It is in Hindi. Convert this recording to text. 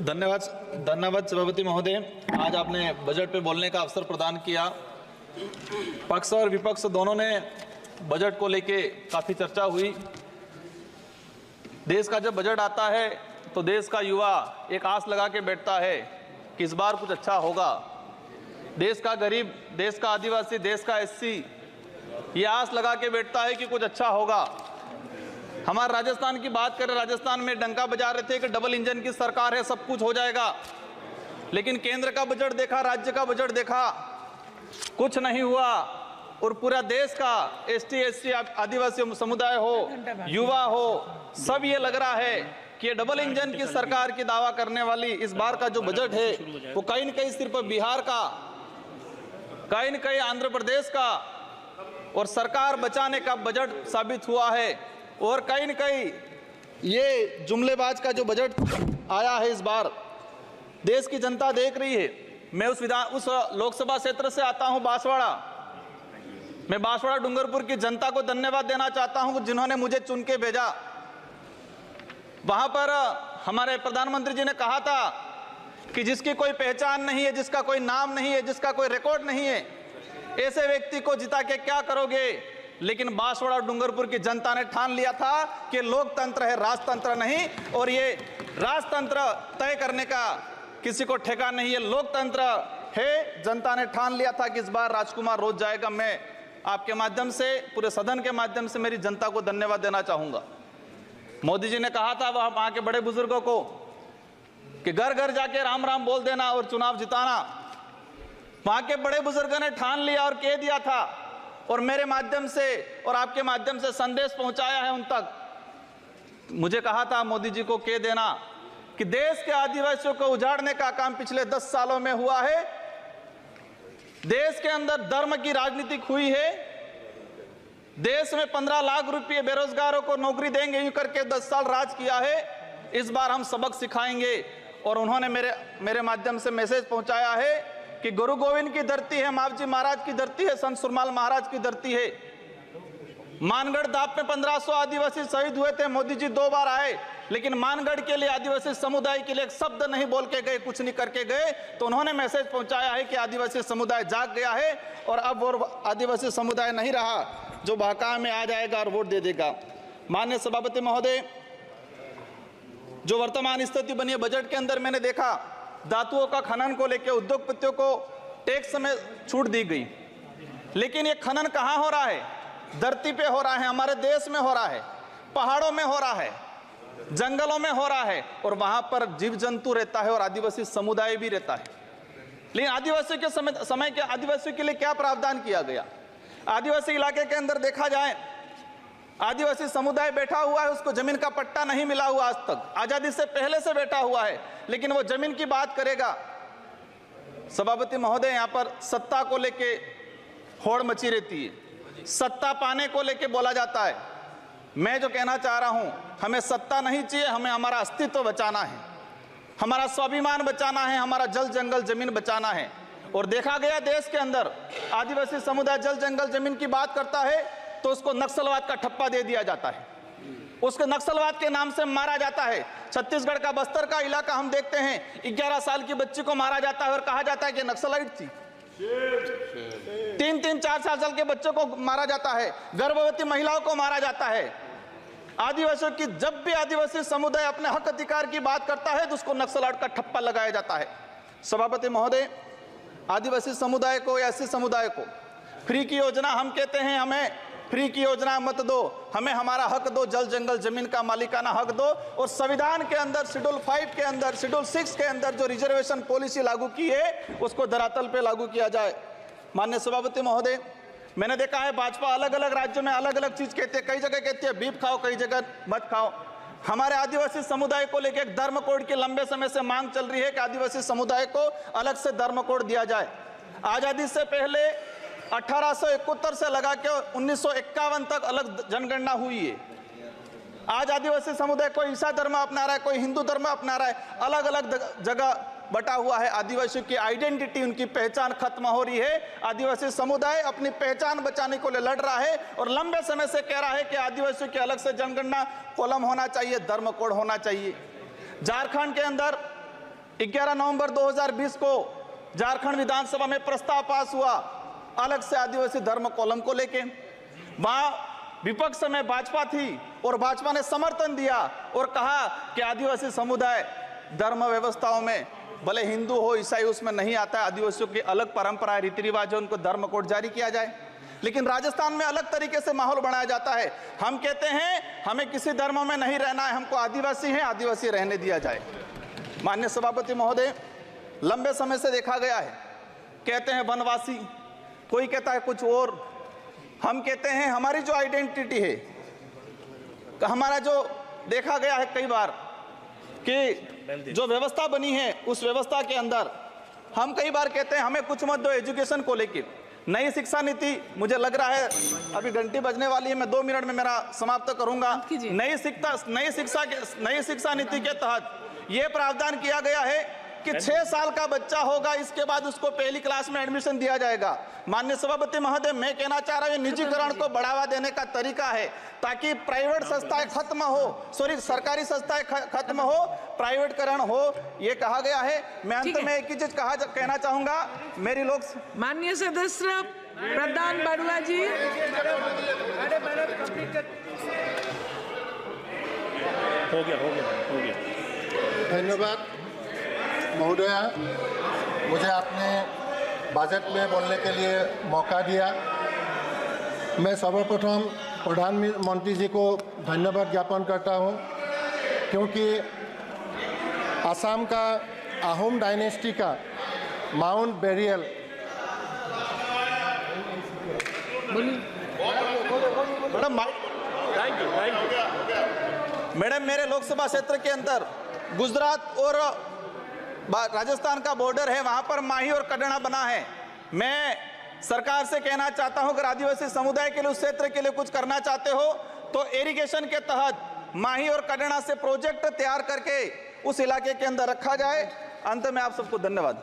धन्यवाद सभापति महोदय। आज आपने बजट पे बोलने का अवसर प्रदान किया। पक्ष और विपक्ष दोनों ने बजट को लेके काफ़ी चर्चा हुई। देश का जब बजट आता है तो देश का युवा एक आस लगा के बैठता है कि इस बार कुछ अच्छा होगा। देश का गरीब, देश का आदिवासी, देश का एससी ये आस लगा के बैठता है कि कुछ अच्छा होगा। हमारे राजस्थान की बात करें, राजस्थान में डंका बजा रहे थे कि डबल इंजन की सरकार है, सब कुछ हो जाएगा। लेकिन केंद्र का बजट देखा, राज्य का बजट देखा, कुछ नहीं हुआ। और पूरा देश का एसटी एससी आदिवासी समुदाय हो, युवा हो, सब ये लग रहा है कि ये डबल इंजन की सरकार की दावा करने वाली इस बार का जो बजट है वो कहीं न कहीं सिर्फ बिहार का, कहीं न कहीं आंध्र प्रदेश का और सरकार बचाने का बजट साबित हुआ है। और कहीं न कहीं ये जुमलेबाज का जो बजट आया है इस बार, देश की जनता देख रही है। मैं उस लोकसभा क्षेत्र से आता हूं, बांसवाड़ा। मैं बांसवाड़ा डूंगरपुर की जनता को धन्यवाद देना चाहता हूं जिन्होंने मुझे चुन के भेजा। वहां पर हमारे प्रधानमंत्री जी ने कहा था कि जिसकी कोई पहचान नहीं है, जिसका कोई नाम नहीं है, जिसका कोई रिकॉर्ड नहीं है, ऐसे व्यक्ति को जिता के क्या करोगे। लेकिन बांसवाड़ा और डूंगरपुर की जनता ने ठान लिया था कि लोकतंत्र है, राजतंत्र नहीं। और ये राजतंत्र तय करने का किसी को ठेका नहीं है, लोकतंत्र है। जनता ने ठान लिया था कि इस बार राजकुमार रोज जाएगा। मैं आपके माध्यम से, पूरे सदन के माध्यम से मेरी जनता को धन्यवाद देना चाहूंगा। मोदी जी ने कहा था वहां के बड़े बुजुर्गों को कि घर घर जाके राम राम बोल देना और चुनाव जिताना। वहां के बड़े बुजुर्गों ने ठान लिया और कह दिया था, और मेरे माध्यम से और आपके माध्यम से संदेश पहुंचाया है उन तक। मुझे कहा था मोदी जी को कह देना कि देश के आदिवासियों को उजाड़ने का काम पिछले 10 सालों में हुआ है। देश के अंदर धर्म की राजनीति हुई है। देश में 15 लाख रुपए बेरोजगारों को नौकरी देंगे यूं करके 10 साल राज किया है। इस बार हम सबक सिखाएंगे। और उन्होंने मेरे माध्यम से मैसेज पहुंचाया है कि गुरु गोविंद की धरती है, मावजी महाराज की धरती है, संत सुरमाल महाराज की धरती है। मानगढ़ दाप में 1500 आदिवासी शहीद हुए थे। मोदी जी 2 बार आए, लेकिन मानगढ़ के लिए, आदिवासी समुदाय के लिए एक शब्द नहीं बोल के गए, कुछ नहीं करके गए। तो उन्होंने मैसेज पहुंचाया है कि आदिवासी समुदाय जाग गया है और अब वो आदिवासी समुदाय नहीं रहा जो बहका में आ जाएगा और वोट दे देगा। माननीय सभापति महोदय, जो वर्तमान स्थिति बनी है बजट के अंदर, मैंने देखा धातुओं का खनन को लेकर उद्योगपतियों को टैक्स में छूट दी गई। लेकिन ये खनन कहाँ हो रहा है? धरती पे हो रहा है, हमारे देश में हो रहा है, पहाड़ों में हो रहा है, जंगलों में हो रहा है। और वहां पर जीव जंतु रहता है और आदिवासी समुदाय भी रहता है। लेकिन आदिवासियों के समय के आदिवासियों के लिए क्या प्रावधान किया गया? आदिवासी इलाके के अंदर देखा जाए, आदिवासी समुदाय बैठा हुआ है, उसको जमीन का पट्टा नहीं मिला हुआ आज तक, आजादी से पहले से बैठा हुआ है, लेकिन वो जमीन की बात करेगा। सभापति महोदय, यहाँ पर सत्ता को लेके होड़ मची रहती है, सत्ता पाने को लेके बोला जाता है। मैं जो कहना चाह रहा हूं, हमें सत्ता नहीं चाहिए, हमें हमारा अस्तित्व बचाना है, हमारा स्वाभिमान बचाना है, हमारा जल जंगल जमीन बचाना है। और देखा गया देश के अंदर आदिवासी समुदाय जल जंगल जमीन की बात करता है तो उसको नक्सलवाद का ठप्पा दे दिया जाता है, उसको नक्सलवाद के नाम से मारा जाता है। छत्तीसगढ़ का बस्तर का इलाका हम देखते हैं, 11 साल की बच्ची को मारा जाता है और कहा जाता है कि नक्सलाइट थी। 3-3, 4-4 साल के बच्चों को मारा जाता है, गर्भवती महिलाओं को मारा जाता है। आदिवासियों की, जब भी आदिवासी समुदाय अपने हक अधिकार की बात करता है तो उसको नक्सलवाद का ठप्पा लगाया जाता है। सभापति महोदय, आदिवासी समुदाय को, एससी समुदाय को फ्री की योजना, हम कहते हैं हमें फ्री की योजना मत दो, हमें हमारा हक दो, जल जंगल जमीन का मालिकाना हक दो। और संविधान के अंदर शेड्यूल 5 के अंदर, शेड्यूल 6 के अंदर जो रिजर्वेशन पॉलिसी लागू की है उसको धरातल पे लागू किया जाए। माननीय सभापति महोदय, मैंने देखा है भाजपा अलग अलग राज्यों में अलग अलग चीज कहते हैं, कई जगह कहती है बीफ खाओ, कई जगह मत खाओ। हमारे आदिवासी समुदाय को लेकर एक धर्म कोड की लंबे समय से मांग चल रही है कि आदिवासी समुदाय को अलग से धर्म कोड दिया जाए। आजादी से पहले 1871 से लगा के 1951 तक अलग जनगणना हुई है। आज आदिवासी समुदाय कोई ईसा धर्म अपना रहा है, कोई हिंदू धर्म अपना रहा है, अलग अलग जगह बटा हुआ है। आदिवासियों की आइडेंटिटी, उनकी पहचान खत्म हो रही है। आदिवासी समुदाय अपनी पहचान बचाने को लिए लड़ रहा है और लंबे समय से कह रहा है कि आदिवासियों की अलग से जनगणना कॉलम होना चाहिए, धर्म कोड होना चाहिए। झारखंड के अंदर 11 नवंबर 2020 को झारखंड विधानसभा में प्रस्ताव पास हुआ अलग से आदिवासी धर्म कॉलम को लेके। वहां विपक्ष में भाजपा थी और भाजपा ने समर्थन दिया और कहा कि आदिवासी समुदाय धर्म व्यवस्थाओं में भले हिंदू हो ईसाई उसमें नहीं आता है, आदिवासियों की अलग परंपरा रीति रिवाज है, उनको धर्म कोड जारी किया जाए। लेकिन राजस्थान में अलग तरीके से माहौल बनाया जाता है। हम कहते हैं हमें किसी धर्म में नहीं रहना है, हमको आदिवासी हैं, आदिवासी रहने दिया जाए। माननीय सभापति महोदय, लंबे समय से देखा गया है, कहते हैं वनवासी, कोई कहता है कुछ और। हम कहते हैं हमारी जो आइडेंटिटी है, हमारा जो देखा गया है कई बार कि जो व्यवस्था बनी है उस व्यवस्था के अंदर हम कई बार कहते हैं हमें कुछ मत दो एजुकेशन को लेकर। नई शिक्षा नीति, मुझे लग रहा है अभी घंटी बजने वाली है, मैं 2 मिनट में मेरा समाप्त करूंगा। नई शिक्षा नीति के तहत यह प्रावधान किया गया है कि 6 साल का बच्चा होगा इसके बाद उसको पहली क्लास में एडमिशन दिया जाएगा। माननीय सभापति महोदय, मैं कहना चाह रहा हूं निजीकरण को बढ़ावा देने का तरीका है ताकि प्राइवेट संस्थाएं खत्म हो, सरकारी संस्थाएं खत्म हो, प्राइवेटकरण हो, ये कहा गया है। मैं अंत में एक ही चीज कहना चाहूंगा, मेरी लोग माननीय सदस्य प्रधान बरुआ जी, हो गया। धन्यवाद महोदया, मुझे आपने बजट में बोलने के लिए मौका दिया। मैं सर्वप्रथम प्रधानमंत्री जी को धन्यवाद ज्ञापन करता हूं, क्योंकि असम का अहोम डायनेस्टी का माउंट बेरियल मैडम, मेरे लोकसभा क्षेत्र के अंदर गुजरात और राजस्थान का बॉर्डर है, वहां पर माही और कड़ना बना है। मैं सरकार से कहना चाहता हूं अगर आदिवासी समुदाय के लिए उस क्षेत्र के लिए कुछ करना चाहते हो तो इरिगेशन के तहत माही और कड़ना से प्रोजेक्ट तैयार करके उस इलाके के अंदर रखा जाए। अंत में आप सबको धन्यवाद।